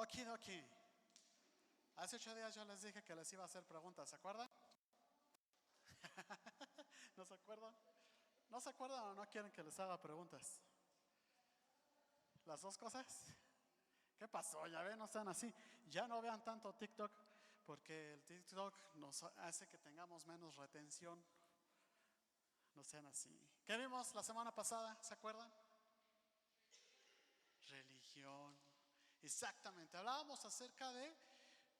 Okidoki. Hace 8 días yo les dije que les iba a hacer preguntas, ¿se acuerdan? ¿No se acuerdan? ¿No se acuerdan o no quieren que les haga preguntas? ¿Las dos cosas? ¿Qué pasó? Ya ven, no están así. Ya no vean tanto TikTok, porque el TikTok nos hace que tengamos menos retención. No sean así. ¿Qué vimos la semana pasada? ¿Se acuerdan? Religión. Exactamente. Hablábamos acerca de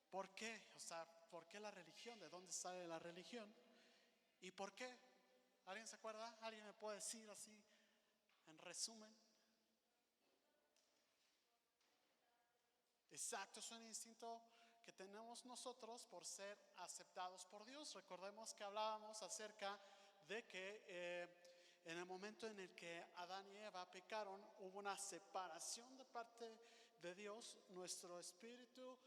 por qué, o sea, por qué la religión, de dónde sale la religión y por qué. ¿Alguien se acuerda? ¿Alguien me puede decir así, en resumen? Exacto, es un instinto que tenemos nosotros por ser aceptados por Dios. Recordemos que hablábamos acerca de que en el momento en el que Adán y Eva pecaron, hubo una separación de parte de Dios. Nuestro espíritu,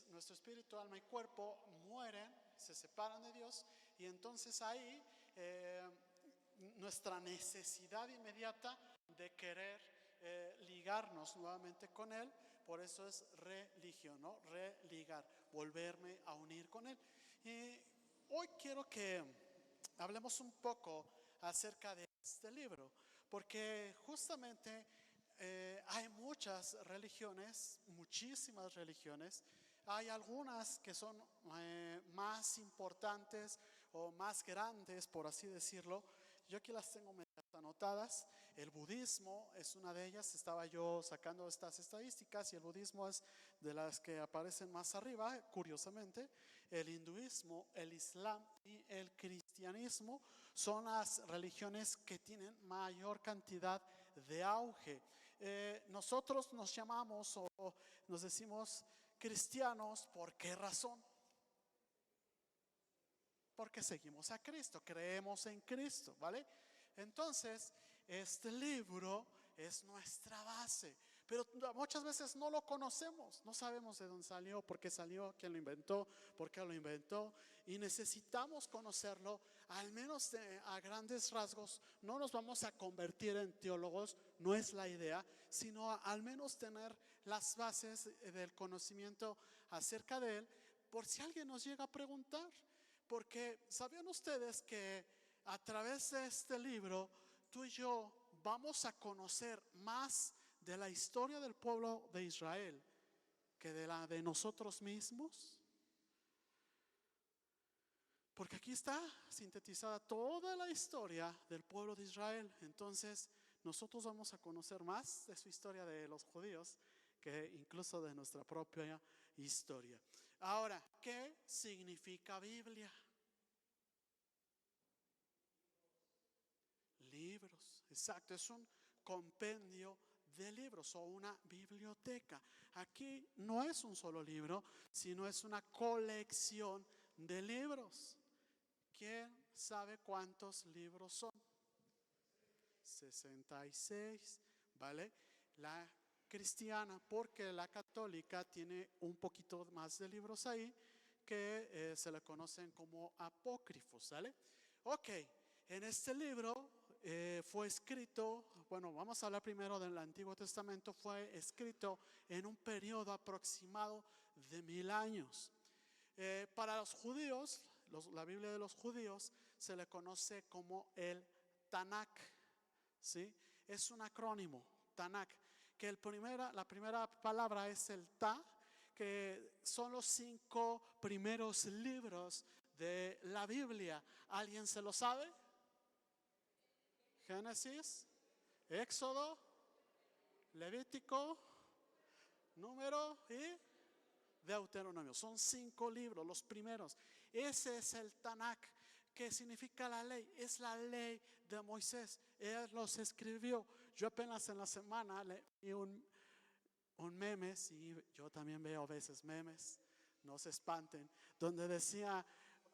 nuestro espíritu, alma y cuerpo mueren, se separan de Dios, y entonces ahí nuestra necesidad inmediata de querer ligarnos nuevamente con Él, por eso es religión, ¿no? Religar, volverme a unir con Él. Y hoy quiero que hablemos un poco acerca de este libro, porque justamente hay muchas religiones, muchísimas religiones. Hay algunas que son más importantes o más grandes, por así decirlo. Yo aquí las tengo anotadas. El budismo es una de ellas. Estaba yo sacando estas estadísticas y el budismo es de las que aparecen más arriba, curiosamente. El hinduismo, el islam y el cristianismo son las religiones que tienen mayor cantidad de auge. Nosotros nos llamamos o nos decimos cristianos. ¿Por qué razón? Porque seguimos a Cristo, creemos en Cristo, ¿vale? Entonces, este libro es nuestra base, pero muchas veces no lo conocemos, no sabemos de dónde salió, por qué salió, quién lo inventó, por qué lo inventó, y necesitamos conocerlo, al menos a grandes rasgos. No nos vamos a convertir en teólogos, no es la idea, sino al menos tener las bases del conocimiento acerca de él, por si alguien nos llega a preguntar. Porque ¿sabían ustedes que a través de este libro tú y yo vamos a conocer más de la historia del pueblo de Israel que de la de nosotros mismos? Porque aquí está sintetizada toda la historia del pueblo de Israel. Entonces nosotros vamos a conocer más de su historia de los judíos que incluso de nuestra propia historia. Ahora, ¿qué significa Biblia? Libros, exacto, es un compendio de libros o una biblioteca. Aquí no es un solo libro, sino es una colección de libros. ¿Quién sabe cuántos libros son? 66, ¿vale? La cristiana, porque la católica tiene un poquito más de libros ahí que se le conocen como apócrifos, ¿vale? Ok, en este libro fue escrito, bueno, vamos a hablar primero del Antiguo Testamento. Fue escrito en un periodo aproximado de 1000 años. Para los judíos, la Biblia de los judíos se le conoce como el Tanakh, ¿sí? Es un acrónimo, Tanakh, que la primera palabra es el Ta, que son los 5 primeros libros de la Biblia. ¿Alguien se lo sabe? Génesis, Éxodo, Levítico, Número y Deuteronomio. Son 5 libros, los primeros. Ese es el Tanakh, que significa la ley. Es la ley de Moisés. Él los escribió. Yo apenas en la semana leí un meme, y yo también veo a veces memes, no se espanten, donde decía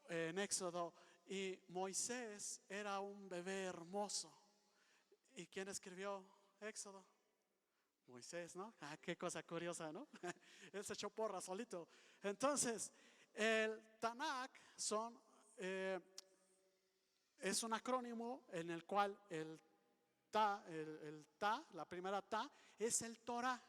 en Éxodo: y Moisés era un bebé hermoso. ¿Y quién escribió Éxodo? Moisés, ¿no? Qué cosa curiosa, ¿no? Él se echó porra solito. Entonces, el Tanakh es un acrónimo en el cual el Ta, la primera Ta, es el Torah.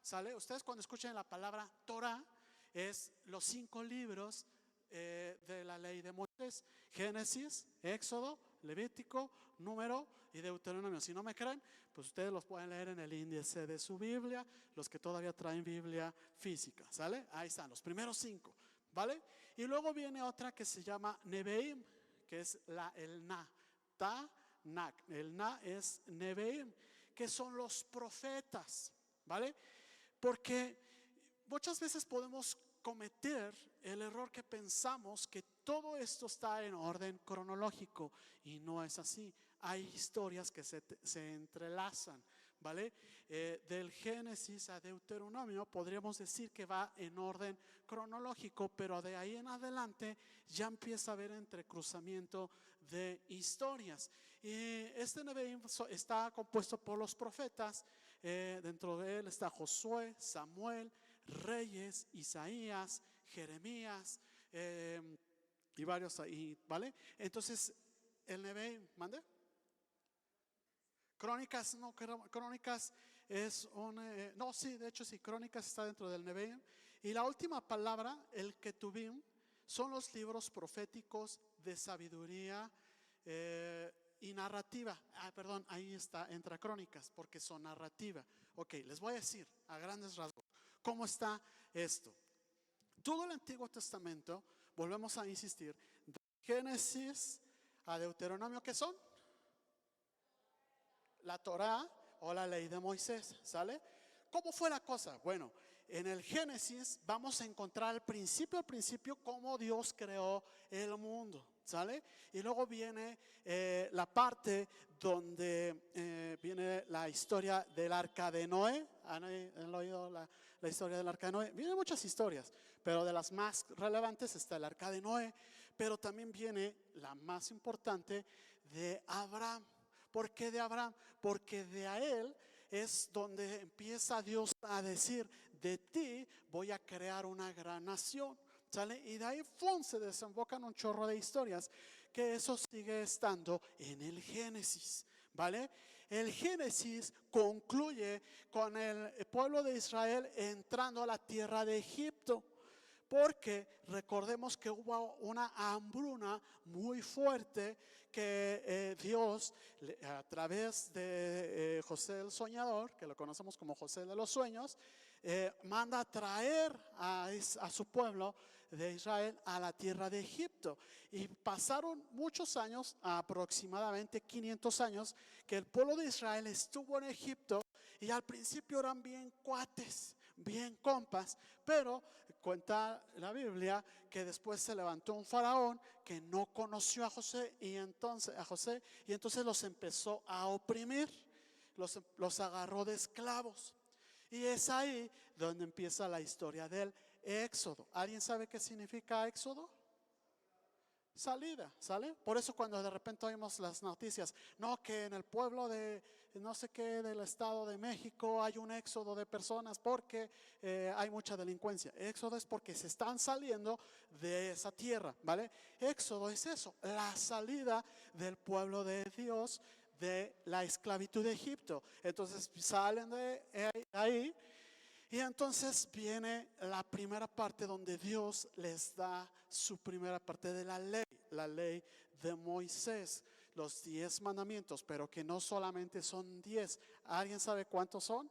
¿sale? Ustedes cuando escuchen la palabra Torah, es los 5 libros de la ley de Moisés: Génesis, Éxodo, Levítico, Número y Deuteronomio. Si no me creen, pues ustedes los pueden leer en el índice de su Biblia, los que todavía traen Biblia física, ¿sale? Ahí están, los primeros 5, ¿vale? Y luego viene otra que se llama Nebeim, que es el Na, Nak. El Na es Nebeim, que son los profetas, ¿vale? Porque muchas veces podemos cometer el error que pensamos que todo esto está en orden cronológico, y no es así. Hay historias que se entrelazan, ¿vale? Del Génesis a Deuteronomio podríamos decir que va en orden cronológico, pero de ahí en adelante ya empieza a haber entrecruzamiento de historias. Y este Nebeim está compuesto por los profetas. Dentro de él está Josué, Samuel, Reyes, Isaías, Jeremías, y varios ahí, ¿vale? Entonces, el Nebeim, ¿mande? Crónicas, no, Crónicas es no, sí, de hecho sí, Crónicas está dentro del Nebeim. Y la última palabra, el Ketubim, son los libros proféticos de sabiduría y narrativa. Perdón, ahí entra Crónicas, porque son narrativa. Ok, les voy a decir a grandes rasgos cómo está esto. Todo el Antiguo Testamento, volvemos a insistir, de Génesis a Deuteronomio, ¿qué son? La Torá o la ley de Moisés, ¿sale? ¿Cómo fue la cosa? Bueno, en el Génesis vamos a encontrar al principio cómo Dios creó el mundo, ¿sale? Y luego viene la parte donde viene la historia del arca de Noé. ¿Han oído la historia del arca de Noé? Vienen muchas historias, pero de las más relevantes está el arca de Noé, pero también viene la más importante de Abraham. ¿Por qué de Abraham? Porque de a él es donde empieza Dios a decir: de ti voy a crear una gran nación, ¿sale? Y de ahí se desembocan un chorro de historias, que eso sigue estando en el Génesis, ¿vale? El Génesis concluye con el pueblo de Israel entrando a la tierra de Egipto. Porque recordemos que hubo una hambruna muy fuerte que Dios, a través de José el Soñador, que lo conocemos como José de los Sueños, manda a traer a su pueblo de Israel a la tierra de Egipto. Y pasaron muchos años, aproximadamente 500 años, que el pueblo de Israel estuvo en Egipto, y al principio eran bien cuates, bien compas, pero cuenta la Biblia que después se levantó un faraón que no conoció a José, y entonces los empezó a oprimir, los agarró de esclavos. Y es ahí donde empieza la historia del Éxodo. ¿Alguien sabe qué significa Éxodo? Salida, ¿sale? Por eso cuando de repente oímos las noticias, no, que en el pueblo de no sé qué del Estado de México hay un éxodo de personas porque hay mucha delincuencia. Éxodo es porque se están saliendo de esa tierra, ¿vale? Éxodo es eso, la salida del pueblo de Dios de la esclavitud de Egipto. Entonces salen de ahí. Y entonces viene la primera parte donde Dios les da su primera parte de la ley de Moisés, los 10 mandamientos, pero que no solamente son 10. ¿Alguien sabe cuántos son?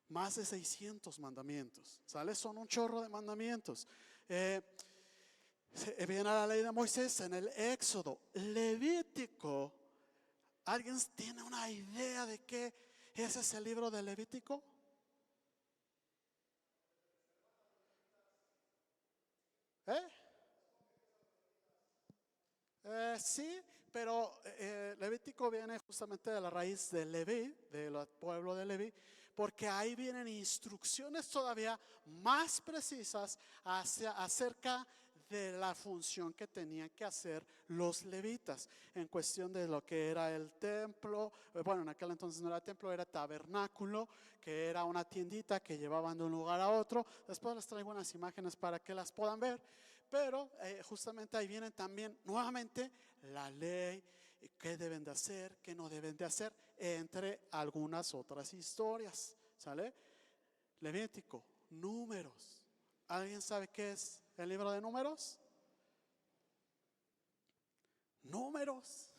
Más de 600 mandamientos, ¿sale? Son un chorro de mandamientos. Viene la ley de Moisés en el Éxodo. Levítico, ¿alguien tiene una idea de qué ese es el libro de Levítico? Sí, pero Levítico viene justamente de la raíz de Leví, del pueblo de Leví, porque ahí vienen instrucciones todavía más precisas acerca de la función que tenían que hacer los levitas en cuestión de lo que era el templo. Bueno, en aquel entonces no era templo, era tabernáculo, que era una tiendita que llevaban de un lugar a otro. Después les traigo unas imágenes para que las puedan ver. Pero justamente ahí viene también nuevamente la ley, qué deben de hacer, qué no deben de hacer. entre algunas otras historias, ¿sale? Levítico, Números. ¿Alguien sabe qué es el libro de Números? Números.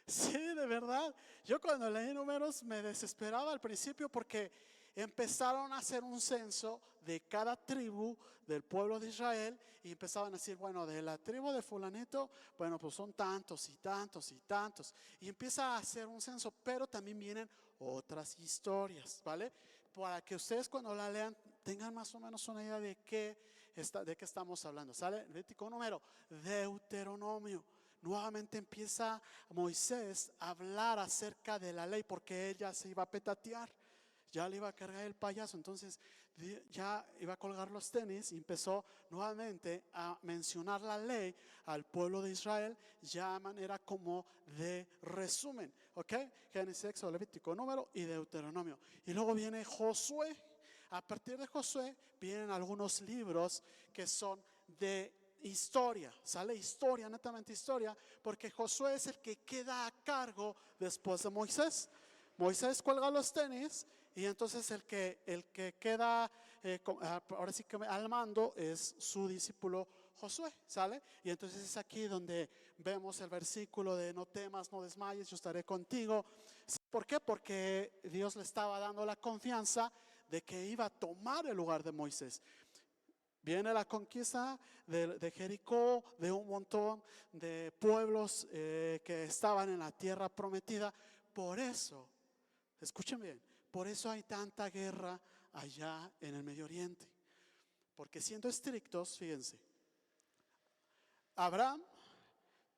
Sí, de verdad. Yo cuando leí Números me desesperaba al principio porque empezaron a hacer un censo de cada tribu del pueblo de Israel y empezaban a decir, bueno, de la tribu de fulanito, bueno, pues son tantos y tantos y tantos. Y empieza a hacer un censo, pero también vienen otras historias, ¿vale? Para que ustedes cuando la lean tengan más o menos una idea de qué estamos hablando, ¿sale? Levítico, Número, Deuteronomio. Nuevamente empieza Moisés a hablar acerca de la ley porque ella se iba a petatear, ya le iba a cargar el payaso, entonces ya iba a colgar los tenis y empezó nuevamente a mencionar la ley al pueblo de Israel ya a manera como de resumen, ¿ok? Génesis, Éxodo, Levítico, Número y Deuteronomio. Y luego viene Josué. A partir de Josué vienen algunos libros que son de historia, sale historia, netamente historia, porque Josué es el que queda a cargo después de Moisés. Moisés cuelga los tenis y entonces el que queda ahora sí que al mando es su discípulo Josué, ¿sale? Y entonces es aquí donde vemos el versículo de no temas, no desmayes, yo estaré contigo. ¿Por qué? Porque Dios le estaba dando la confianza de que iba a tomar el lugar de Moisés. Viene la conquista de Jericó, de un montón de pueblos que estaban en la tierra prometida. Por eso, escuchen bien, por eso hay tanta guerra allá en el Medio Oriente. Porque siendo estrictos, fíjense, Abraham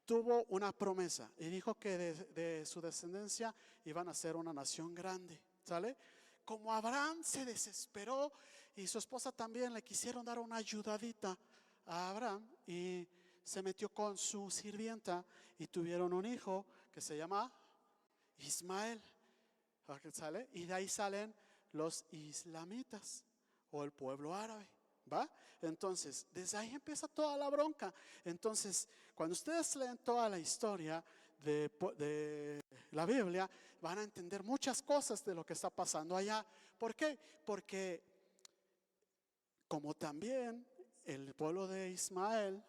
tuvo una promesa y dijo que de su descendencia iban a ser una nación grande, ¿sale? Como Abraham se desesperó y su esposa también le quisieron dar una ayudadita a Abraham y se metió con su sirvienta y tuvieron un hijo que se llama Ismael, ¿sale? Y de ahí salen los islamitas o el pueblo árabe. ¿Va? Entonces, desde ahí empieza toda la bronca. Entonces, cuando ustedes leen toda la historia de la Biblia, van a entender muchas cosas de lo que está pasando allá. ¿Por qué? Porque como también el pueblo de Ismael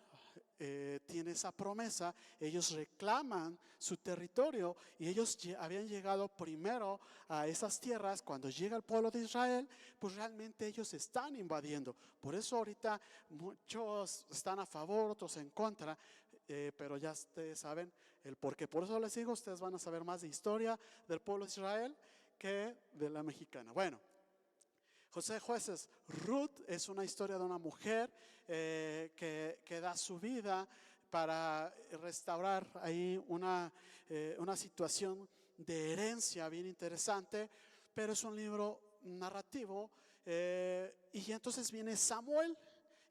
tiene esa promesa, ellos reclaman su territorio y ellos habían llegado primero a esas tierras. Cuando llega el pueblo de Israel, pues realmente ellos están invadiendo. Por eso ahorita muchos están a favor, otros en contra, pero ya ustedes saben el porqué. Por eso les digo, ustedes van a saber más de historia del pueblo de Israel que de la mexicana. Bueno, José de Jueces, Ruth es una historia de una mujer que da su vida para restaurar ahí una situación de herencia bien interesante, pero es un libro narrativo. Y entonces viene Samuel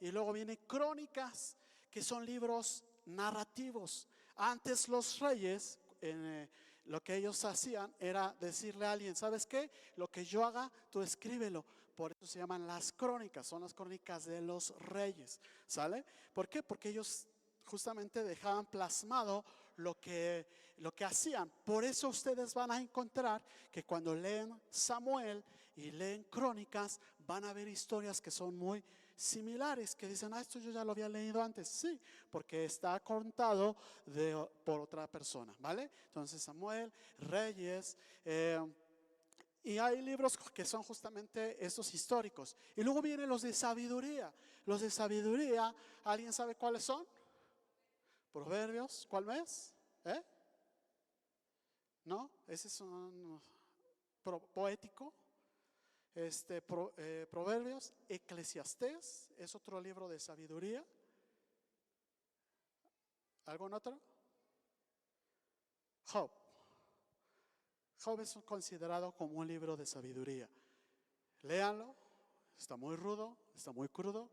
y luego viene Crónicas, que son libros narrativos. Antes los reyes, lo que ellos hacían era decirle a alguien, ¿sabes qué? Lo que yo haga, tú escríbelo. Por eso se llaman las crónicas, son las crónicas de los reyes, ¿sale? ¿Por qué? Porque ellos justamente dejaban plasmado lo que hacían. Por eso ustedes van a encontrar que cuando leen Samuel y leen Crónicas, van a ver historias que son muy similares, que dicen, esto yo ya lo había leído antes. Sí, porque está contado por otra persona, ¿vale? Entonces Samuel, Reyes, y hay libros que son justamente estos históricos. Y luego vienen los de sabiduría. Los de sabiduría, ¿alguien sabe cuáles son? Proverbios, ¿cuál mes? ¿No? Ese es un poético. Proverbios, Eclesiastés es otro libro de sabiduría. ¿Algún otro? Job. Job es considerado como un libro de sabiduría. Léanlo, está muy rudo, está muy crudo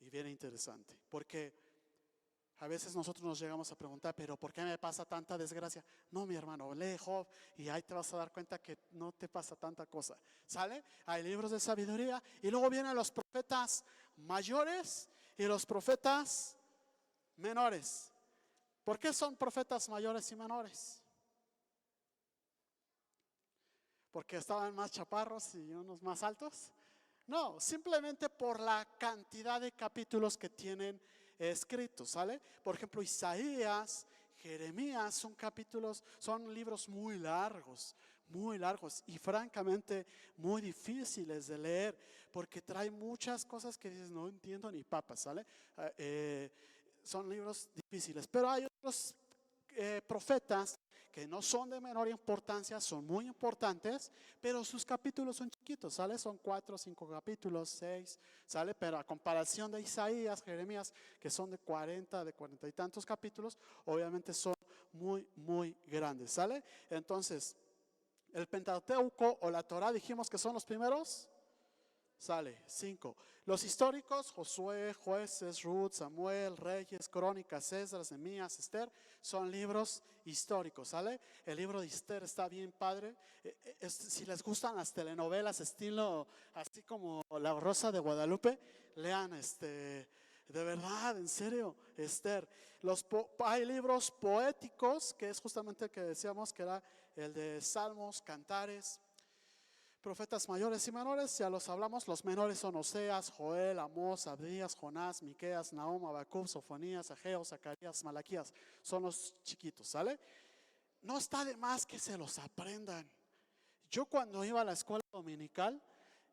y bien interesante. Porque a veces nosotros nos llegamos a preguntar, pero ¿por qué me pasa tanta desgracia? No, mi hermano, lee Job y ahí te vas a dar cuenta que no te pasa tanta cosa. ¿Sale? Hay libros de sabiduría y luego vienen los profetas mayores y los profetas menores. ¿Por qué son profetas mayores y menores? porque estaban más chaparros y unos más altos. No, simplemente por la cantidad de capítulos que tienen escritos, ¿sale? Por ejemplo, Isaías, Jeremías son capítulos, son libros muy largos y francamente muy difíciles de leer porque trae muchas cosas que dices no entiendo ni papas, ¿sale? Son libros difíciles, pero hay otros profetas que no son de menor importancia, son muy importantes, pero sus capítulos son chiquitos, ¿sale? Son 4 o 5 capítulos, 6, ¿sale? Pero a comparación de Isaías, Jeremías, que son de 40 y tantos capítulos, obviamente son muy grandes, ¿sale? Entonces, el Pentateuco o la Torá dijimos que son los primeros. Sale, 5. Los históricos, Josué, Jueces, Ruth, Samuel, Reyes, Crónicas, Esdras, Nehemías, Esther, son libros históricos, ¿sale? El libro de Esther está bien padre. Si les gustan las telenovelas estilo, así como La Rosa de Guadalupe, lean de verdad, en serio, Esther. Hay libros poéticos, que es justamente el que decíamos que era el de Salmos, Cantares. Profetas mayores y menores, ya los hablamos, los menores son Oseas, Joel, Amós, Abdías, Jonás, Miqueas, Nahum, Habacuc, Sofonías, Ageo, Zacarías, Malaquías, son los chiquitos, ¿sale? No está de más que se los aprendan. Yo cuando iba a la escuela dominical,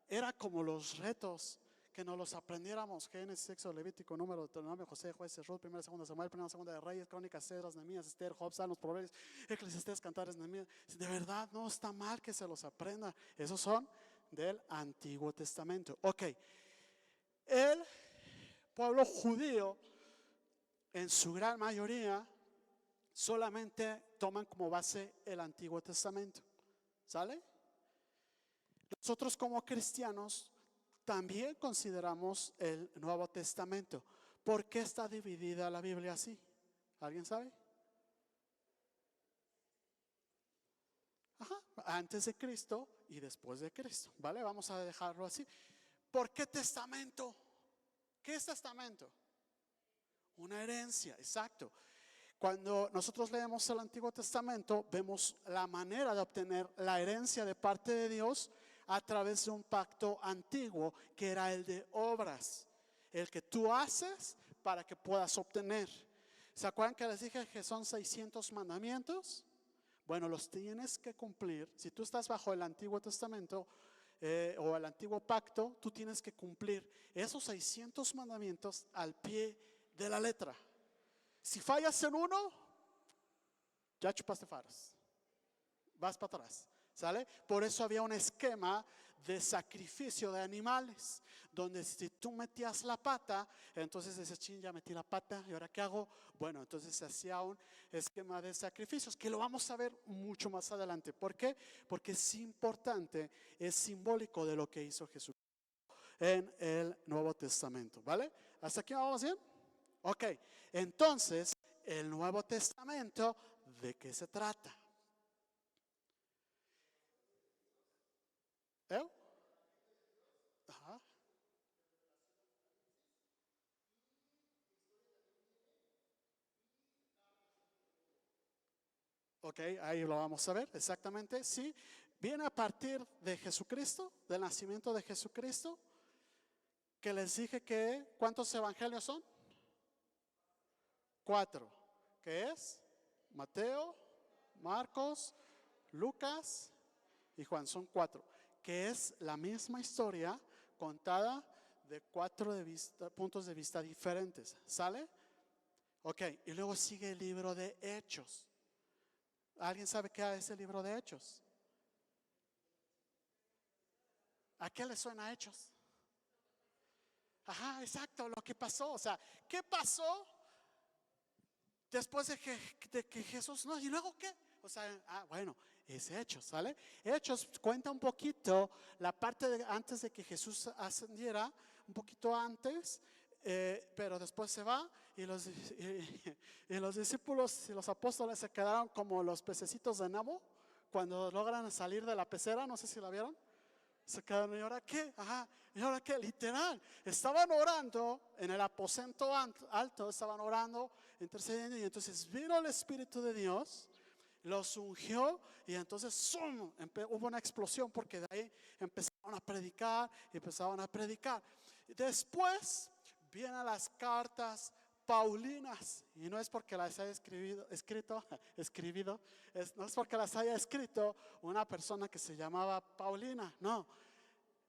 era como los retos, que nos los aprendiéramos: Génesis, Éxodo, Levítico, Número, Deuteronomio, José, Jueces, Ruth, Primera, Segunda Samuel, Primera, Segunda de Reyes, Crónicas, Esdras, Nehemías, Esther, Job, Salmos, Proverbios, Eclesiastés, Cantares, Nehemías. De verdad no está mal que se los aprenda. Esos son del Antiguo Testamento. Ok, el pueblo judío en su gran mayoría solamente toman como base el Antiguo Testamento, ¿sale? Nosotros como cristianos también consideramos el Nuevo Testamento. ¿Por qué está dividida la Biblia así? ¿Alguien sabe? Ajá, antes de Cristo y después de Cristo, ¿vale? Vamos a dejarlo así. ¿Por qué testamento? ¿Qué es testamento? Una herencia, exacto. Cuando nosotros leemos el Antiguo Testamento, vemos la manera de obtener la herencia de parte de Dios a través de un pacto antiguo que era el de obras, el que tú haces para que puedas obtener. ¿Se acuerdan que les dije que son 600 mandamientos? Bueno, los tienes que cumplir. Si tú estás bajo el Antiguo Testamento o el Antiguo Pacto, tú tienes que cumplir esos 600 mandamientos al pie de la letra. Si fallas en uno, ya chupaste faros, vas para atrás, ¿sale? Por eso había un esquema de sacrificio de animales, donde si tú metías la pata, entonces decías, ching, ya metí la pata, ¿y ahora qué hago? Bueno, entonces se hacía un esquema de sacrificios, que lo vamos a ver mucho más adelante. ¿Por qué? Porque es importante, es simbólico de lo que hizo Jesús en el Nuevo Testamento, ¿vale? ¿Hasta aquí vamos bien? Ok, entonces, el Nuevo Testamento, ¿de qué se trata? ¿Eh? Ajá. Ok, ahí lo vamos a ver, exactamente, sí. Viene a partir de Jesucristo, del nacimiento de Jesucristo, que les dije que, ¿cuántos evangelios son? 4, ¿qué es? Mateo, Marcos, Lucas y Juan, son 4, que es la misma historia contada de 4 puntos de vista diferentes, ¿sale? Ok, y luego sigue el libro de Hechos. ¿Alguien sabe qué es el libro de Hechos? ¿A qué le suena Hechos? Ajá, exacto, lo que pasó. O sea, ¿qué pasó después de que Jesús no? ¿Y luego qué? O sea, bueno, es Hechos, ¿sale? Hechos cuenta un poquito la parte de antes de que Jesús ascendiera, un poquito antes, pero después se va y los discípulos y los apóstoles se quedaron como los pececitos de Nemo cuando logran salir de la pecera, no sé si la vieron. Se quedaron, ¿y ahora qué? Ajá, ¿y ahora qué? Literal, estaban orando en el aposento alto, estaban orando, intercediendo, y entonces vino el Espíritu de Dios, los ungió y entonces ¡zum! Hubo una explosión porque de ahí empezaron a predicar y empezaron a predicar. Después vienen las cartas Paulinas, y no es porque las haya no es porque las haya escrito una persona que se llamaba Paulina, no,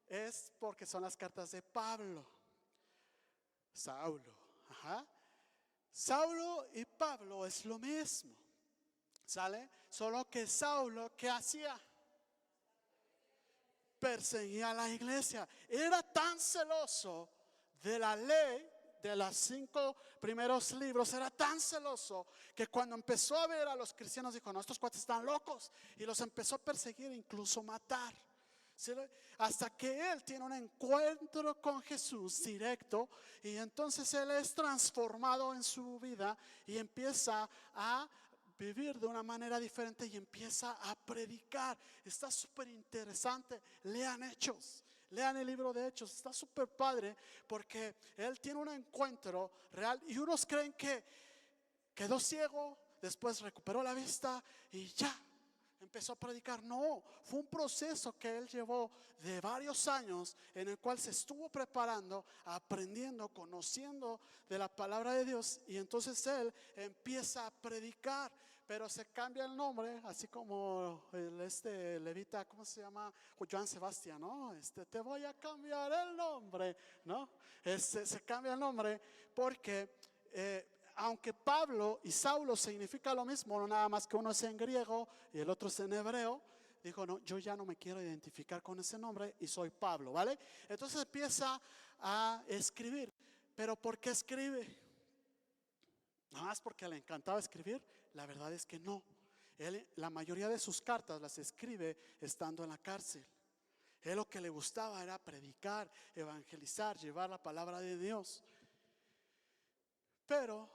es porque son las cartas de Pablo, Saulo, ajá. Saulo y Pablo es lo mismo, ¿sale? Solo que Saulo, ¿qué hacía? Perseguía a la iglesia, era tan celoso de la ley, de los 5 primeros libros, era tan celoso que cuando empezó a ver a los cristianos dijo, no, estos cuates están locos, y los empezó a perseguir, incluso matar. ¿Sí? Hasta que él tiene un encuentro con Jesús directo, y entonces él es transformado en su vida y empieza a vivir de una manera diferente y empieza a predicar. Está súper interesante. Lean Hechos, lean el libro de Hechos, está súper padre porque él tiene un encuentro real y unos creen que quedó ciego, después recuperó la vista y ya empezó a predicar. No, fue un proceso que él llevó de varios años en el cual se estuvo preparando, aprendiendo, conociendo de la palabra de Dios, y entonces él empieza a predicar, pero se cambia el nombre, así como el levita, ¿cómo se llama? Joan Sebastián, ¿no? Te voy a cambiar el nombre, ¿no? Se cambia el nombre porque aunque Pablo y Saulo significa lo mismo, no nada más que uno es en griego y el otro es en hebreo, dijo, no, yo ya no me quiero identificar con ese nombre y soy Pablo, ¿vale? Entonces empieza a escribir. ¿Pero por qué escribe? Nada más porque le encantaba escribir. La verdad es que no. Él, la mayoría de sus cartas las escribe estando en la cárcel. Él lo que le gustaba era predicar, evangelizar, llevar la palabra de Dios. Pero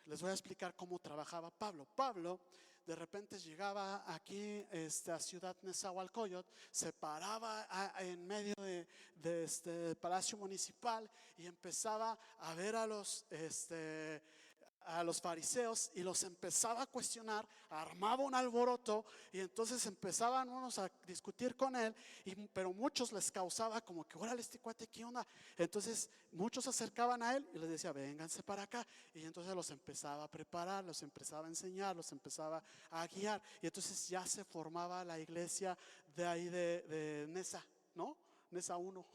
les voy a explicar cómo trabajaba Pablo. Pablo de repente llegaba aquí a Ciudad Nezahualcóyotl, se paraba en medio de este palacio municipal y empezaba a ver a los fariseos y los empezaba a cuestionar, armaba un alboroto y entonces empezaban unos a discutir con él, pero muchos les causaba como que, órale, este cuate, ¿qué onda? Entonces muchos se acercaban a él y les decía, vénganse para acá, y entonces los empezaba a preparar, los empezaba a enseñar, los empezaba a guiar, y entonces ya se formaba la iglesia de ahí de Nesa, ¿no? Nesa 1,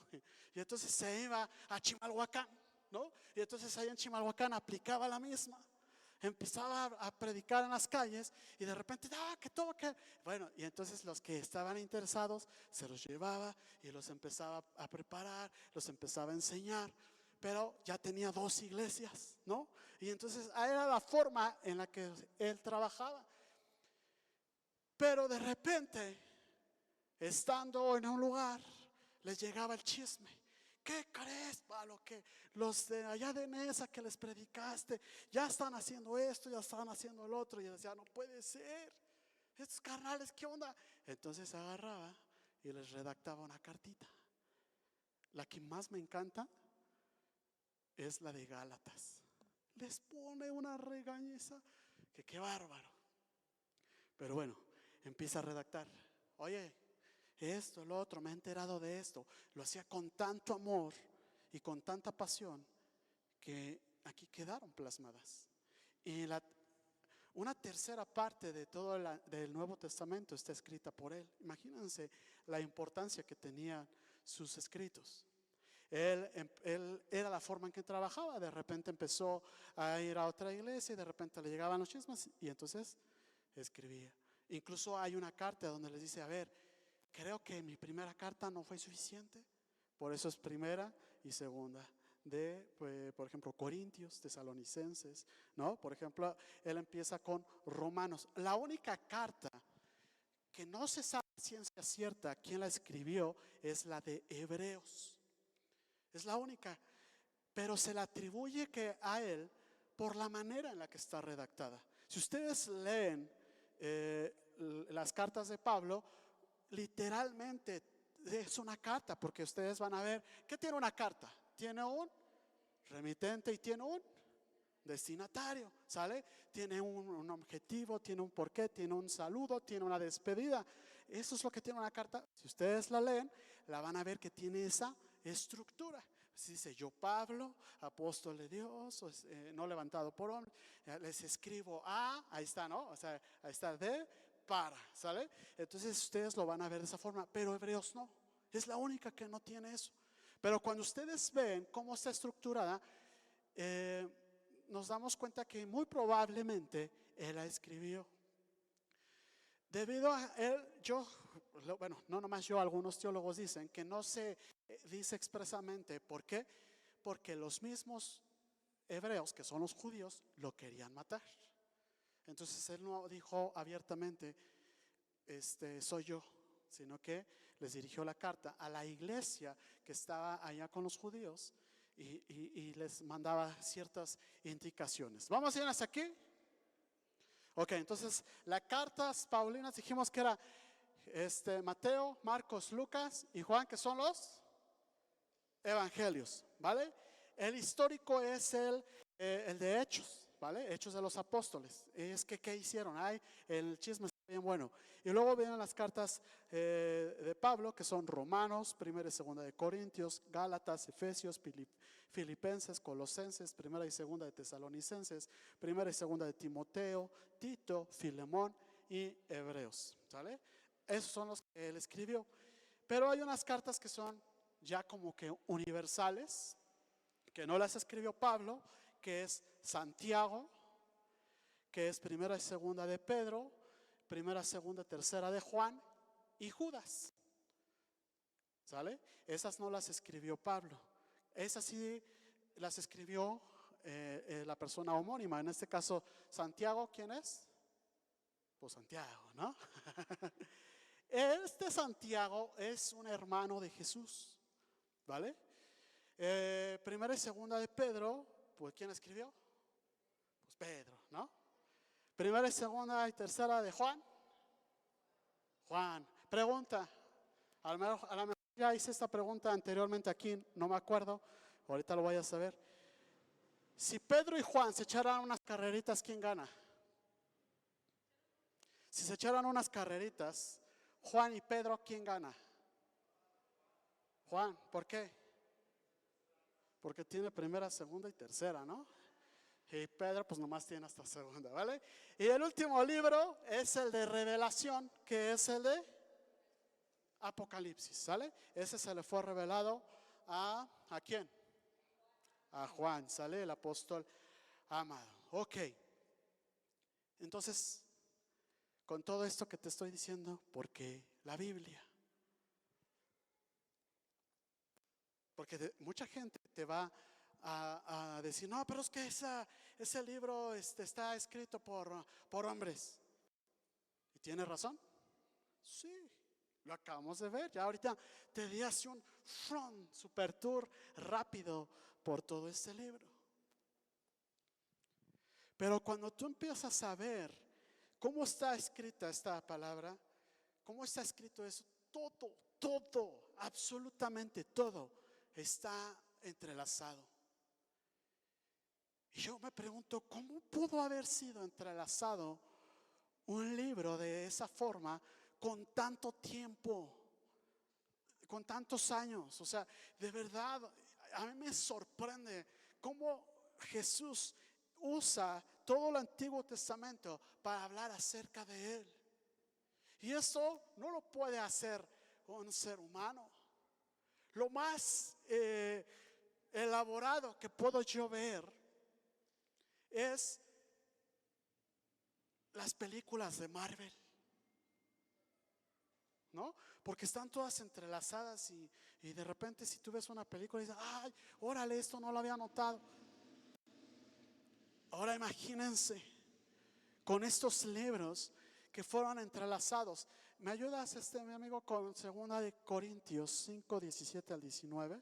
y entonces se iba a Chimalhuacán, ¿no? Y entonces ahí en Chimalhuacán aplicaba la misma. Empezaba a predicar en las calles y de repente, que todo que. Bueno, y entonces los que estaban interesados se los llevaba y los empezaba a preparar, los empezaba a enseñar. Pero ya tenía 2 iglesias, ¿no? Y entonces era la forma en la que él trabajaba. Pero de repente, estando en un lugar, les llegaba el chisme. ¿Qué crees, Pablo? Que los de allá de Nesa que les predicaste ya están haciendo esto, ya están haciendo lo otro. Y decía, no puede ser, estos carnales, ¿qué onda? Entonces agarraba y les redactaba una cartita. La que más me encanta es la de Gálatas. Les pone una regañiza que qué bárbaro. Pero bueno, empieza a redactar. Oye, esto, lo otro, me he enterado de esto. Lo hacía con tanto amor y con tanta pasión que aquí quedaron plasmadas. Y una tercera parte de todo del Nuevo Testamento está escrita por él. Imagínense la importancia que tenían sus escritos. Él era la forma en que trabajaba. De repente empezó a ir a otra iglesia y de repente le llegaban los chismes y entonces escribía. Incluso hay una carta donde les dice, a ver, creo que mi primera carta no fue suficiente, por eso es primera y segunda de, por ejemplo, Corintios, Tesalonicenses, ¿no? Por ejemplo, él empieza con Romanos. La única carta que no se sabe ciencia cierta quién la escribió es la de Hebreos. Es la única, pero se le atribuye que a él por la manera en la que está redactada. Si ustedes leen las cartas de Pablo, literalmente es una carta, porque ustedes van a ver, ¿qué tiene una carta? Tiene un remitente y tiene un destinatario, ¿sale? Tiene un objetivo, tiene un porqué, tiene un saludo, tiene una despedida. Eso es lo que tiene una carta. Si ustedes la leen, la van a ver que tiene esa estructura. Si dice: yo, Pablo, apóstol de Dios, no levantado por hombre, les escribo a, ahí está, ¿no? O sea, ahí está, de, para, ¿sale? Entonces ustedes lo van a ver de esa forma, pero Hebreos no. Es la única que no tiene eso. Pero cuando ustedes ven cómo está estructurada, nos damos cuenta que muy probablemente él la escribió. Debido a él, bueno, no nomás yo, algunos teólogos dicen que no se dice expresamente. ¿Por qué? Porque los mismos hebreos, que son los judíos, lo querían matar. Entonces él no dijo abiertamente, soy yo, sino que les dirigió la carta a la iglesia que estaba allá con los judíos y les mandaba ciertas indicaciones. ¿Vamos bien hasta aquí? Ok, entonces las cartas paulinas dijimos que era Mateo, Marcos, Lucas y Juan, que son los evangelios, ¿vale? El histórico es el de Hechos, ¿vale? Hechos de los apóstoles. Es que, ¿qué hicieron? El chisme está bien bueno. Y luego vienen las cartas de Pablo, que son Romanos, primera y segunda de Corintios, Gálatas, Efesios, Filipenses, Colosenses, primera y segunda de Tesalonicenses, primera y segunda de Timoteo, Tito, Filemón y Hebreos, ¿sale? Esos son los que él escribió. Pero hay unas cartas que son ya como que universales, que no las escribió Pablo, que es Santiago, que es primera y segunda de Pedro, primera, segunda, tercera de Juan y Judas, ¿sale? Esas no las escribió Pablo, esas sí las escribió la persona homónima. En este caso, Santiago, ¿quién es? Pues Santiago, ¿no? Este Santiago es un hermano de Jesús, ¿vale? Primera y segunda de Pedro, pues ¿quién escribió? Pues Pedro, ¿no? Primera y segunda y tercera de Juan. Juan. Pregunta, a lo mejor ya hice esta pregunta anteriormente aquí, no me acuerdo, ahorita lo voy a saber. Si Pedro y Juan se echaran unas carreritas, ¿quién gana? Si se echaran unas carreritas, Juan y Pedro, ¿quién gana? Juan. ¿Por qué? Porque tiene primera, segunda y tercera, ¿no? Y Pedro pues nomás tiene hasta segunda, ¿vale? Y el último libro es el de Revelación, que es el de Apocalipsis, ¿sale? Ese se le fue revelado ¿a quién? A Juan, ¿sale? El apóstol amado. Ok. Entonces, con todo esto que te estoy diciendo, ¿por qué la Biblia? Porque mucha gente te va a decir: no, pero es que ese libro está escrito por hombres. ¿Y tiene razón? Sí, lo acabamos de ver. Ya ahorita te di así un super tour rápido por todo este libro. Pero cuando tú empiezas a ver cómo está escrita esta palabra, cómo está escrito eso, todo, absolutamente todo está entrelazado. Y yo me pregunto, ¿cómo pudo haber sido entrelazado un libro de esa forma con tanto tiempo, con tantos años? O sea, de verdad, a mí me sorprende cómo Jesús usa todo el Antiguo Testamento para hablar acerca de Él. Y eso no lo puede hacer un ser humano. Lo más elaborado que puedo yo ver es las películas de Marvel, ¿no? Porque están todas entrelazadas y de repente si tú ves una película y dices: ay, órale, esto no lo había notado. Ahora imagínense con estos libros que fueron entrelazados. ¿Me ayudas, mi amigo, con 2 de Corintios 5, 17 al 19?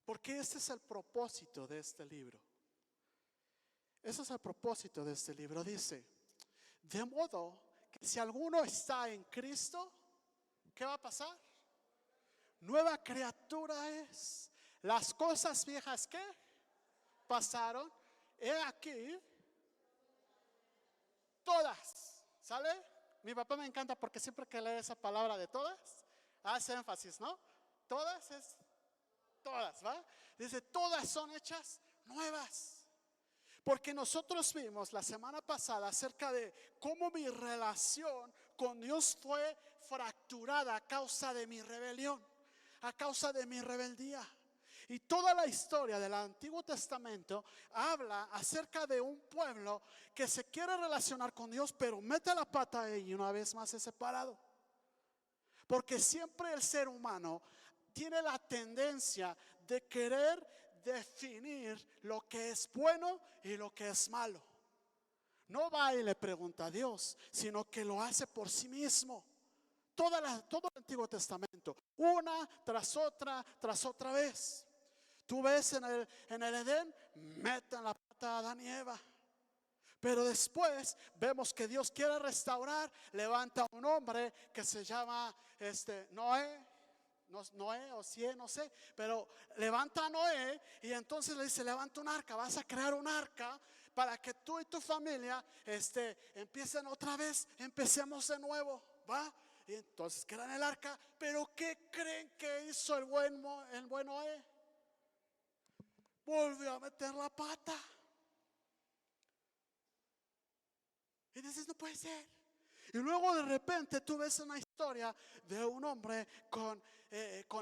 Porque ese es el propósito de este libro. Ese es el propósito de este libro. Dice: De modo que si alguno está en Cristo, ¿qué va a pasar? Nueva criatura es. Las cosas viejas que pasaron, he aquí, todas. ¿Sale? Mi papá me encanta porque siempre que lee esa palabra de todas, hace énfasis, ¿no? Todas es todas, ¿va? Dice, todas son hechas nuevas. Porque nosotros vimos la semana pasada acerca de cómo mi relación con Dios fue fracturada a causa de mi rebelión, a causa de mi rebeldía. Y toda la historia del Antiguo Testamento habla acerca de un pueblo que se quiere relacionar con Dios, pero mete la pata y una vez más es separado. Porque siempre el ser humano tiene la tendencia de querer definir lo que es bueno y lo que es malo. No va y le pregunta a Dios, sino que lo hace por sí mismo. Todo el Antiguo Testamento, una tras otra vez. Tú ves en el Edén, meten la pata a Adán y Eva. Pero después vemos que Dios quiere restaurar, levanta a un hombre que se llama Noé. Noé o Cie, no sé, pero levanta a Noé y entonces le dice, levanta un arca, vas a crear un arca para que tú y tu familia empiecen otra vez, empecemos de nuevo, ¿va? Y entonces crean el arca, pero ¿qué creen que hizo el buen Noé? Volvió a meter la pata. Y dices, no puede ser. Y luego de repente tú ves una historia de un hombre con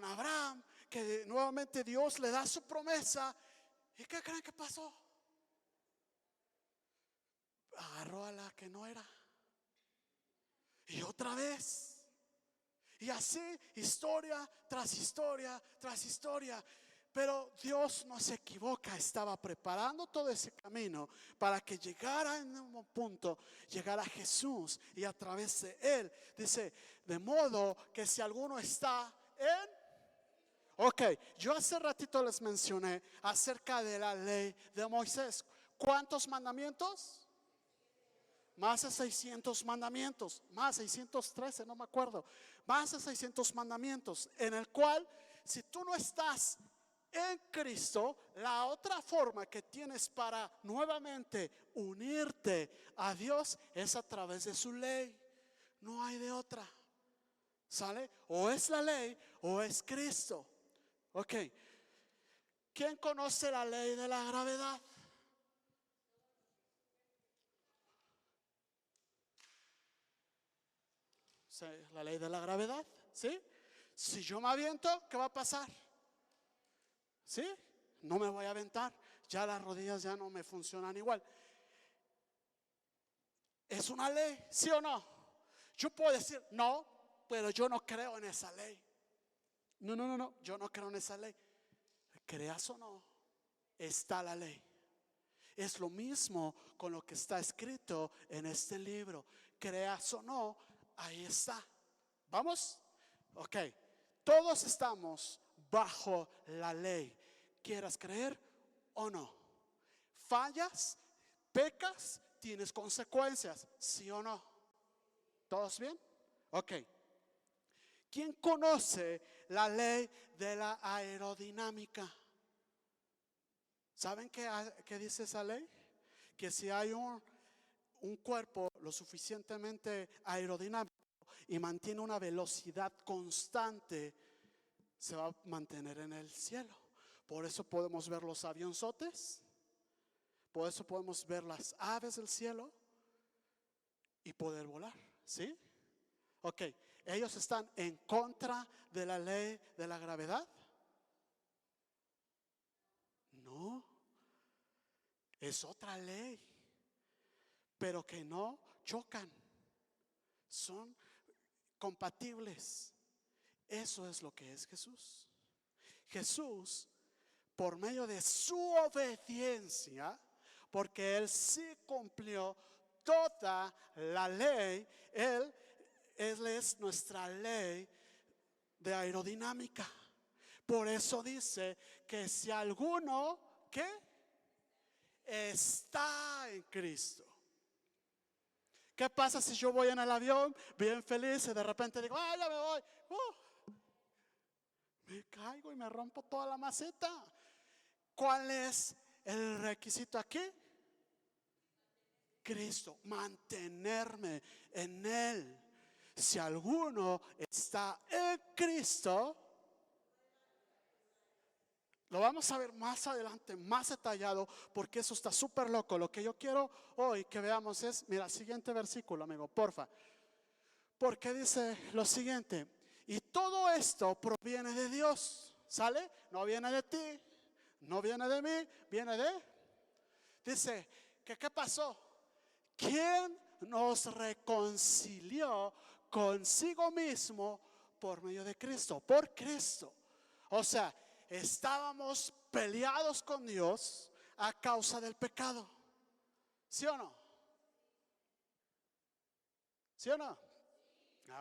Abraham, que nuevamente Dios le da su promesa. ¿Y qué creen que pasó? Agarró a la que no era. Y otra vez. Y así, historia tras historia tras historia. Pero Dios no se equivoca, estaba preparando todo ese camino para que llegara en un punto, llegara Jesús y a través de él, dice, de modo que si alguno está en... Ok, yo hace ratito les mencioné acerca de la ley de Moisés. ¿Cuántos mandamientos? Más de 600 mandamientos, más 613, no me acuerdo. Más de 600 mandamientos, en el cual si tú no estás en Cristo, la otra forma que tienes para nuevamente unirte a Dios es a través de su ley. No hay de otra. ¿Sale? O es la ley o es Cristo. Ok. ¿Quién conoce la ley de la gravedad? La ley de la gravedad, ¿sí? Si yo me aviento, ¿qué va a pasar? ¿Sí? No me voy a aventar. Ya las rodillas ya no me funcionan igual. ¿Es una ley? ¿Sí o no? Yo puedo decir, no, pero yo no creo en esa ley. No, yo no creo en esa ley. Creas o no, está la ley. Es lo mismo con lo que está escrito en este libro. Creas o no, ahí está. ¿Vamos? Ok. Todos estamos bajo la ley. Quieras creer o no. Fallas, pecas, tienes consecuencias. ¿Sí o no? ¿Todos bien? Ok. ¿Quién conoce la ley de la aerodinámica? ¿Saben qué dice esa ley? Que si hay un cuerpo lo suficientemente aerodinámico y mantiene una velocidad constante, se va a mantener en el cielo. Por eso podemos ver los avionzotes, por eso podemos ver las aves del cielo y poder volar, ¿sí? Ok, ellos están en contra de la ley de la gravedad. No, es otra ley, pero que no chocan, son compatibles. Eso es lo que es Jesús. Jesús, por medio de su obediencia, porque Él sí cumplió toda la ley, Él es nuestra ley de aerodinámica. Por eso dice que si alguno, ¿qué? Está en Cristo. ¿Qué pasa si yo voy en el avión bien feliz y de repente digo, ¡ay, ya me voy! Me caigo y me rompo toda la maceta. ¿Cuál es el requisito aquí? Cristo, mantenerme en Él. Si alguno está en Cristo, lo vamos a ver más adelante, más detallado, porque eso está súper loco. Lo que yo quiero hoy que veamos es, mira, siguiente versículo, amigo, porfa. Porque dice lo siguiente, y todo esto proviene de Dios, ¿sale? No viene de ti, no viene de mí, viene de... Dice, que ¿qué pasó? ¿Quién nos reconcilió consigo mismo por medio de Cristo? Por Cristo. O sea, estábamos peleados con Dios a causa del pecado. ¿Sí o no? ¿Sí o no?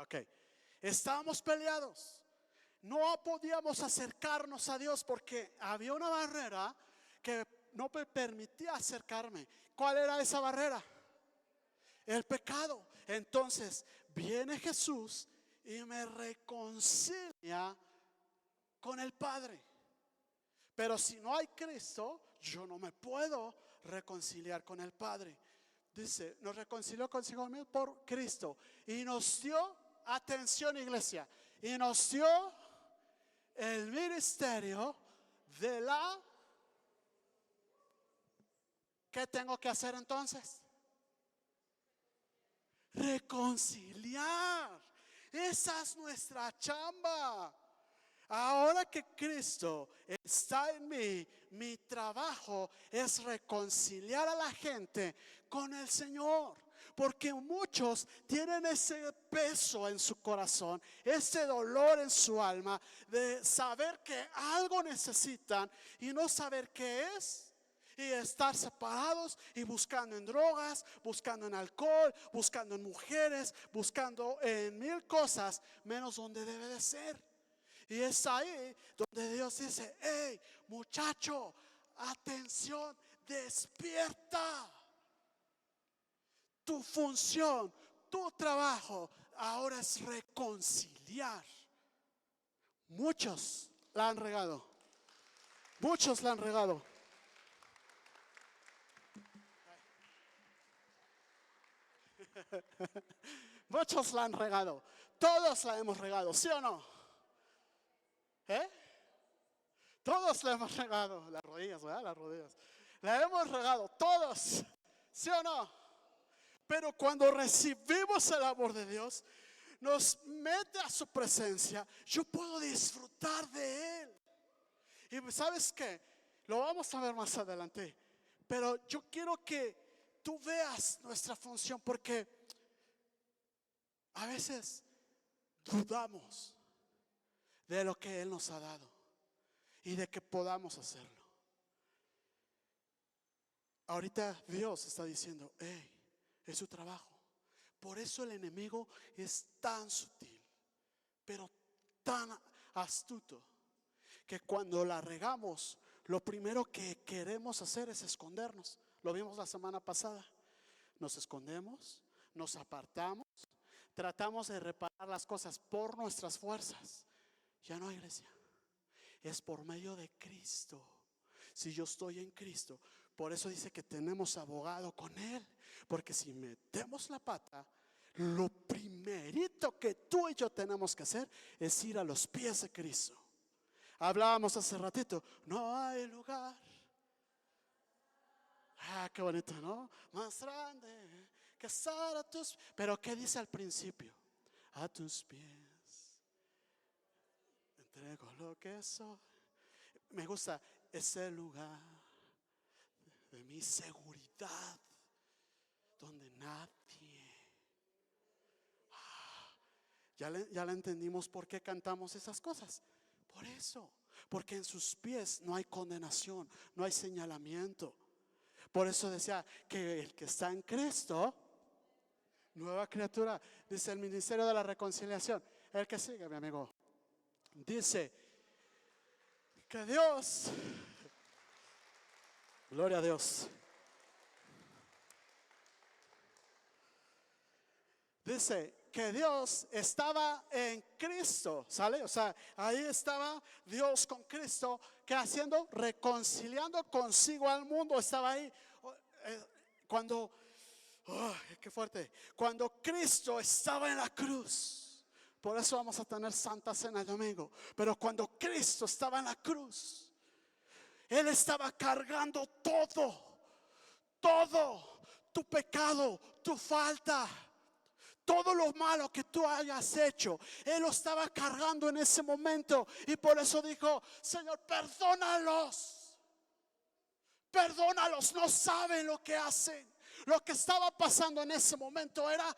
Ok. Estábamos peleados. No podíamos acercarnos a Dios porque había una barrera que no me permitía acercarme. ¿Cuál era esa barrera? El pecado. Entonces viene Jesús y me reconcilia con el Padre. Pero si no hay Cristo, yo no me puedo reconciliar con el Padre. Dice, nos reconcilió consigo mismo por Cristo y nos dio, atención iglesia, y nos dio el ministerio de la... ¿Qué tengo que hacer entonces? Reconciliar. Esa es nuestra chamba. Ahora que Cristo está en mí, mi trabajo es reconciliar a la gente con el Señor. Porque muchos tienen ese peso en su corazón, ese dolor en su alma de saber que algo necesitan y no saber qué es. Y estar separados y buscando en drogas, buscando en alcohol, buscando en mujeres, buscando en mil cosas, menos donde debe de ser. Y es ahí donde Dios dice, hey, muchacho, atención, despierta. Tu función, tu trabajo ahora es reconciliar. Muchos la han regado. Muchos la han regado. Muchos la han regado. Todos la hemos regado, ¿sí o no? Todos la hemos regado. Las rodillas, ¿verdad? Las rodillas. La hemos regado, todos. ¿Sí o no? Pero cuando recibimos el amor de Dios, nos mete a su presencia. Yo puedo disfrutar de Él. Y ¿sabes qué? Lo vamos a ver más adelante. Pero yo quiero que tú veas nuestra función, porque a veces dudamos de lo que Él nos ha dado y de que podamos hacerlo. Ahorita Dios está diciendo, hey, es su trabajo. Por eso el enemigo es tan sutil, pero tan astuto, que cuando la regamos, lo primero que queremos hacer es escondernos. Lo vimos la semana pasada. Nos escondemos, nos apartamos, tratamos de reparar las cosas por nuestras fuerzas. Ya no, iglesia, es por medio de Cristo. Si yo estoy en Cristo, por eso dice que tenemos abogado con Él. Porque si metemos la pata, lo primerito que tú y yo tenemos que hacer es ir a los pies de Cristo. Hablábamos hace ratito, no hay lugar. Qué bonito, ¿no? Más grande que estar a tus... Pero ¿qué dice al principio? A tus pies entrego lo que soy. Me gusta ese lugar de mi seguridad, donde nadie... Ya le entendimos por qué cantamos esas cosas. Por eso, porque en sus pies no hay condenación, no hay señalamiento. Por eso decía que el que está en Cristo, nueva criatura. Dice el ministerio de la reconciliación. El que sigue, mi amigo, dice que Dios, gloria a Dios, dice que Dios estaba en Cristo, ¿sale? O sea, ahí estaba Dios con Cristo, que haciendo, reconciliando consigo al mundo, estaba ahí. Cuando, oh, qué fuerte, cuando Cristo estaba en la cruz, por eso vamos a tener Santa Cena el domingo, pero cuando Cristo estaba en la cruz, Él estaba cargando todo tu pecado, tu falta, todo lo malo que tú hayas hecho. Él lo estaba cargando en ese momento. Y por eso dijo: Señor, perdónalos. Perdónalos, no saben lo que hacen. Lo que estaba pasando en ese momento era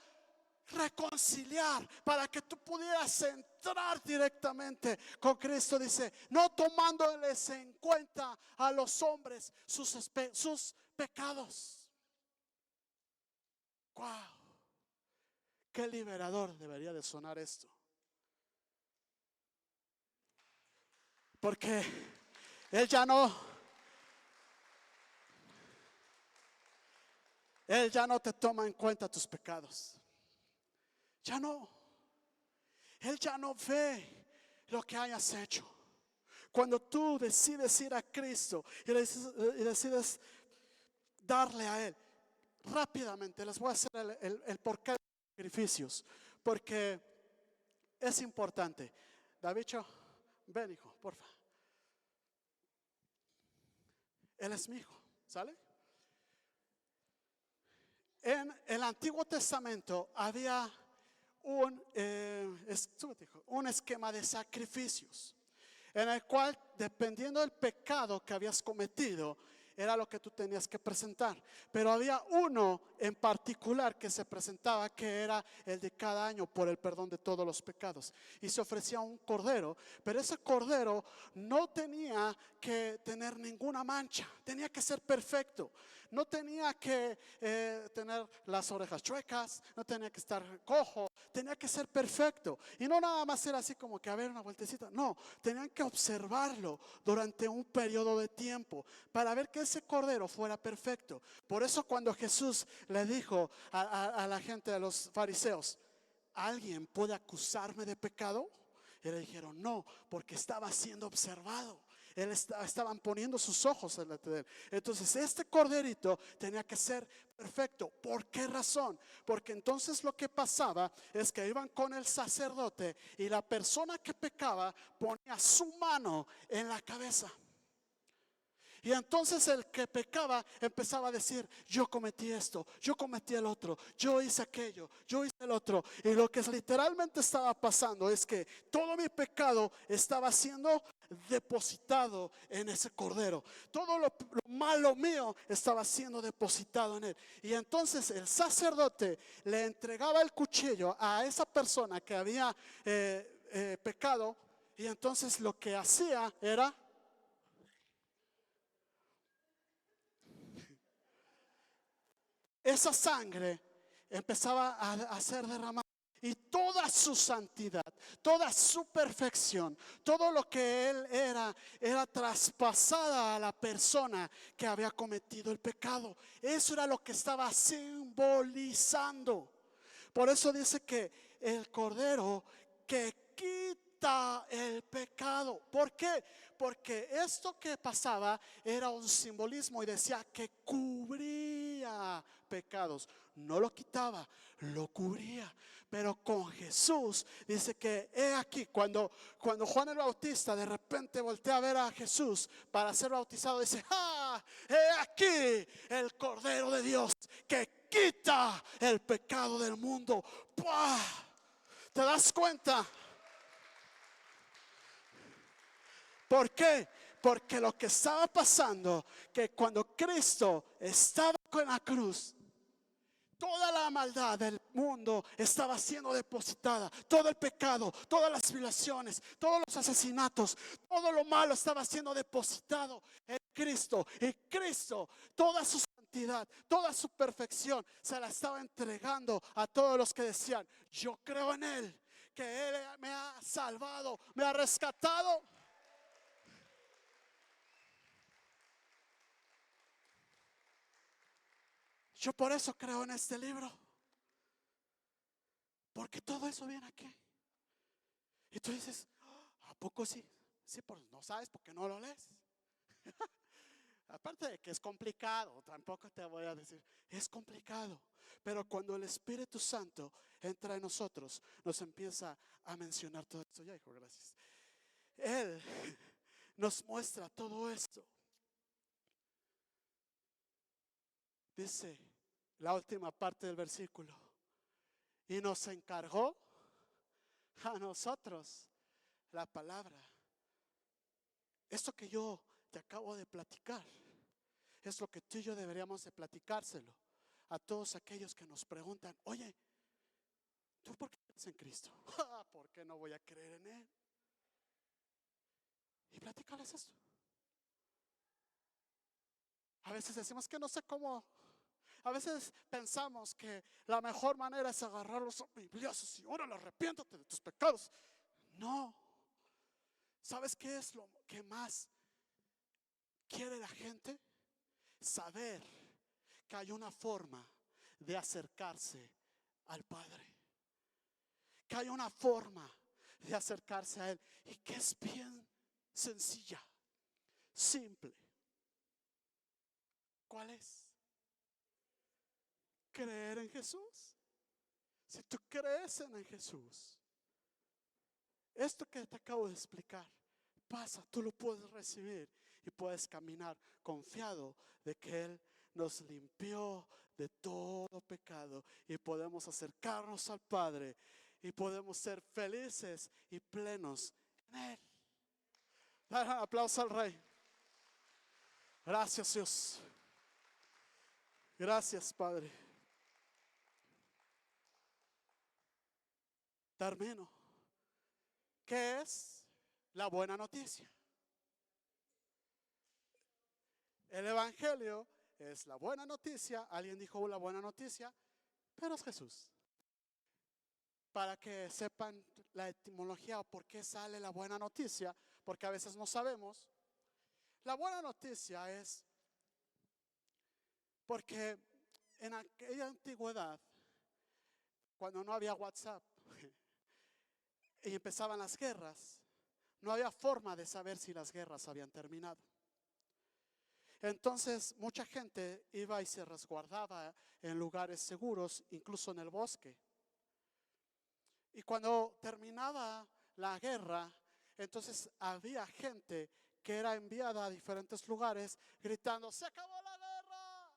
reconciliar para que tú pudieras entrar directamente con Cristo. Dice: no tomándoles en cuenta a los hombres sus pecados. Wow, qué liberador debería de sonar esto, porque Él ya no te toma en cuenta tus pecados. Ya no. Él ya no ve lo que hayas hecho. Cuando tú decides ir a Cristo y decides darle a Él, rápidamente les voy a hacer el porqué de los sacrificios, porque es importante. Davicho, ven, hijo, porfa. Él es mi hijo, ¿sale? En el Antiguo Testamento había un esquema de sacrificios, en el cual, dependiendo del pecado que habías cometido, era lo que tú tenías que presentar. Pero había uno en particular que se presentaba, que era el de cada año por el perdón de todos los pecados. Y se ofrecía un cordero, pero ese cordero no tenía que tener ninguna mancha, tenía que ser perfecto. No tenía que tener las orejas chuecas, no tenía que estar cojo, tenía que ser perfecto. Y no nada más era así como que a ver una vueltecita, no, tenían que observarlo durante un periodo de tiempo para ver que ese cordero fuera perfecto. Por eso cuando Jesús le dijo a la gente, a los fariseos: ¿alguien puede acusarme de pecado? Y le dijeron: no, porque estaba siendo observado. Estaban poniendo sus ojos en de él. Entonces este corderito tenía que ser perfecto. ¿Por qué razón? Porque entonces lo que pasaba es que iban con el sacerdote y la persona que pecaba ponía su mano en la cabeza. Y entonces el que pecaba empezaba a decir: yo cometí esto, yo cometí el otro, yo hice aquello, yo hice el otro. Y lo que literalmente estaba pasando es que todo mi pecado estaba siendo depositado en ese cordero. Todo lo malo mío estaba siendo depositado en él. Y entonces el sacerdote le entregaba el cuchillo a esa persona que había pecado. Y entonces lo que hacía era: esa sangre empezaba a ser derramada, y toda su santidad, toda su perfección, todo lo que él era traspasada a la persona que había cometido el pecado. Eso era lo que estaba simbolizando. Por eso dice que el cordero que quita el pecado. ¿Por qué? Porque esto que pasaba era un simbolismo, y decía que cubría pecados. No lo quitaba, lo cubría. Pero con Jesús dice que he aquí, cuando Juan el Bautista de repente voltea a ver a Jesús para ser bautizado, dice: ¡ah! He aquí el Cordero de Dios que quita el pecado del mundo. ¡Pah! ¿Te das cuenta? ¿Por qué? Porque lo que estaba pasando, que cuando Cristo estaba con la cruz, toda la maldad del mundo estaba siendo depositada. Todo el pecado, todas las violaciones, todos los asesinatos, todo lo malo estaba siendo depositado en Cristo. Y Cristo, toda su santidad, toda su perfección, se la estaba entregando a todos los que decían: yo creo en Él, que Él me ha salvado, me ha rescatado. Yo por eso creo en este libro. Porque todo eso viene aquí. Y tú dices, ¿a poco sí? Sí, pues no sabes porque no lo lees. Aparte de que es complicado, tampoco te voy a decir, es complicado. Pero cuando el Espíritu Santo entra en nosotros, nos empieza a mencionar todo esto. Ya, hijo, gracias. Él nos muestra todo esto. Dice la última parte del versículo. Y nos encargó a nosotros la palabra. Esto que yo te acabo de platicar es lo que tú y yo deberíamos de platicárselo a todos aquellos que nos preguntan, oye, ¿tú por qué crees en Cristo? ¿Por qué no voy a creer en Él? Y platícales esto. A veces decimos que no sé cómo. A veces pensamos que la mejor manera es agarrar los bibliazos y ahora arrepiéntate de tus pecados. No. ¿Sabes qué es lo que más quiere la gente? Saber que hay una forma de acercarse al Padre. Que hay una forma de acercarse a Él y que es bien sencilla, simple. ¿Cuál es? Creer en Jesús. Si tú crees en Jesús, esto que te acabo de explicar pasa, tú lo puedes recibir y puedes caminar confiado de que Él nos limpió de todo pecado y podemos acercarnos al Padre y podemos ser felices y plenos en Él. Dar un aplauso al Rey. Gracias, Dios. Gracias, Padre. Termino. ¿Qué es la buena noticia? El Evangelio es la buena noticia. Alguien dijo la buena noticia, pero es Jesús. Para que sepan la etimología o por qué sale la buena noticia, porque a veces no sabemos. La buena noticia es porque en aquella antigüedad, cuando no había WhatsApp y empezaban las guerras, no había forma de saber si las guerras habían terminado. Entonces mucha gente iba y se resguardaba en lugares seguros, incluso en el bosque. Y cuando terminaba la guerra, entonces había gente que era enviada a diferentes lugares gritando, se acabó la guerra,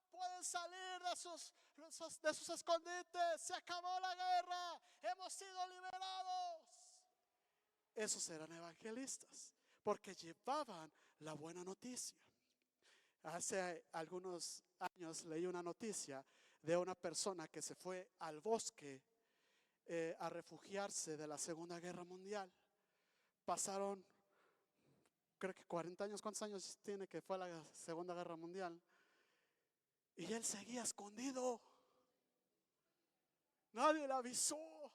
pueden salir de sus escondites, se acabó la guerra, hemos sido liberados. Esos eran evangelistas, porque llevaban la buena noticia. Hace algunos años leí una noticia de una persona que se fue al bosque a refugiarse de la Segunda Guerra Mundial. Pasaron, creo que 40 años, ¿cuántos años tiene que fue la Segunda Guerra Mundial? Y él seguía escondido. Nadie le avisó.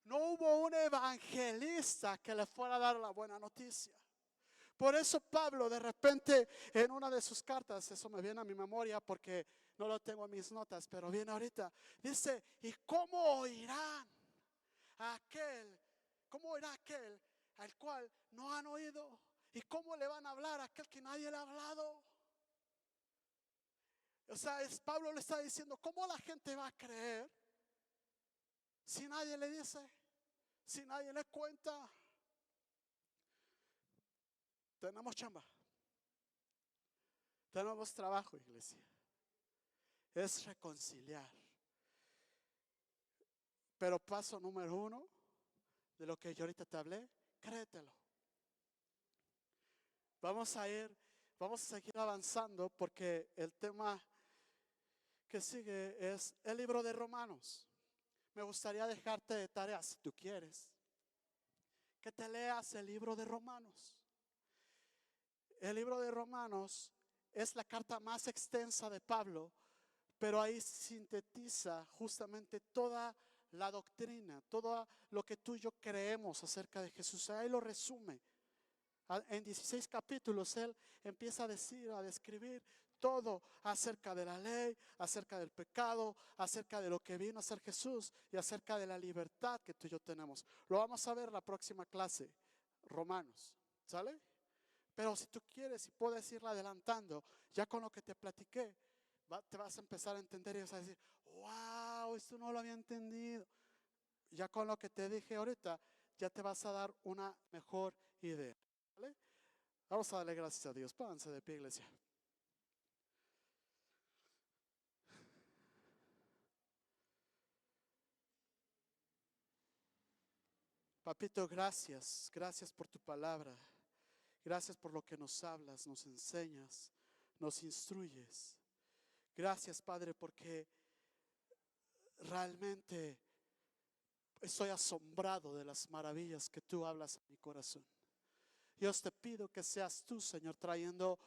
No hubo un evangelista que le fuera a dar la buena noticia. Por eso Pablo de repente en una de sus cartas, eso me viene a mi memoria porque no lo tengo en mis notas, pero viene ahorita, dice, ¿y cómo oirán a aquel? ¿Cómo oirá aquel al cual no han oído? ¿Y cómo le van a hablar a aquel que nadie le ha hablado? O sea, Pablo le está diciendo, ¿cómo la gente va a creer si nadie le dice, si nadie le cuenta? Tenemos chamba, tenemos trabajo, iglesia. Es reconciliar. Pero paso número 1 de lo que yo ahorita te hablé, créetelo. Vamos a seguir avanzando porque el tema que sigue es el libro de Romanos. Me gustaría dejarte de tarea, si tú quieres, que te leas el libro de Romanos. El libro de Romanos es la carta más extensa de Pablo, pero ahí sintetiza justamente toda la doctrina, todo lo que tú y yo creemos acerca de Jesús. Ahí lo resume. En 16 capítulos él empieza a decir, a describir todo acerca de la ley, acerca del pecado, acerca de lo que vino a hacer Jesús y acerca de la libertad que tú y yo tenemos. Lo vamos a ver la próxima clase, Romanos, ¿sale? Pero si tú quieres y puedes irla adelantando, ya con lo que te platiqué, te vas a empezar a entender y vas a decir, wow, esto no lo había entendido. Ya con lo que te dije ahorita, ya te vas a dar una mejor idea, ¿vale? Vamos a darle gracias a Dios. Pónganse de pie, iglesia. Papito, gracias. Gracias por tu palabra. Gracias por lo que nos hablas, nos enseñas, nos instruyes. Gracias, Padre, porque realmente estoy asombrado de las maravillas que tú hablas a mi corazón. Dios, te pido que seas tú, Señor, trayendo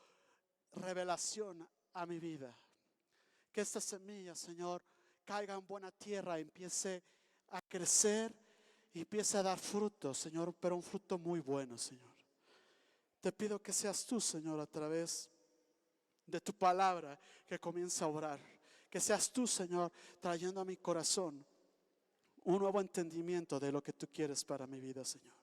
revelación a mi vida. Que esta semilla, Señor, caiga en buena tierra, empiece a crecer y empiece a dar fruto, Señor, pero un fruto muy bueno, Señor. Te pido que seas tú, Señor, a través de tu palabra que comienza a obrar. Que seas tú, Señor, trayendo a mi corazón un nuevo entendimiento de lo que tú quieres para mi vida, Señor.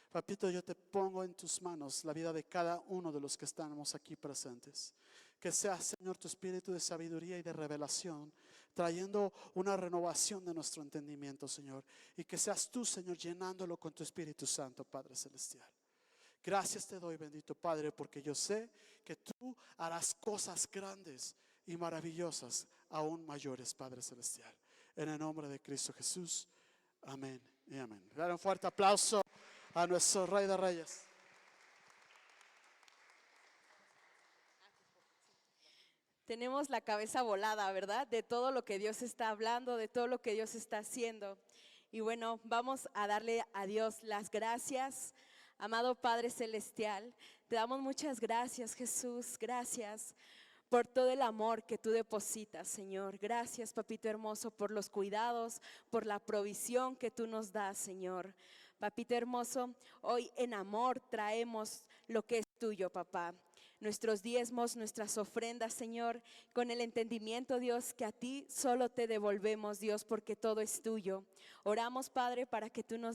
Papito, yo te pongo en tus manos la vida de cada uno de los que estamos aquí presentes. Que sea, Señor, tu espíritu de sabiduría y de revelación, trayendo una renovación de nuestro entendimiento, Señor. Y que seas tú, Señor, llenándolo con tu Espíritu Santo, Padre Celestial. Gracias te doy, bendito Padre, porque yo sé que tú harás cosas grandes y maravillosas, aún mayores, Padre Celestial. En el nombre de Cristo Jesús, amén y amén. Dale un fuerte aplauso a nuestro Rey de Reyes. Tenemos la cabeza volada, ¿verdad? De todo lo que Dios está hablando, de todo lo que Dios está haciendo. Y bueno, vamos a darle a Dios las gracias. Amado Padre Celestial, te damos muchas gracias, Jesús. Gracias por todo el amor que tú depositas, Señor. Gracias, Papito hermoso, por los cuidados, por la provisión que tú nos das, Señor. Papito hermoso, hoy en amor traemos lo que es tuyo, papá. Nuestros diezmos, nuestras ofrendas, Señor, con el entendimiento, Dios, que a ti solo te devolvemos, Dios, porque todo es tuyo. Oramos, Padre, para que tú nos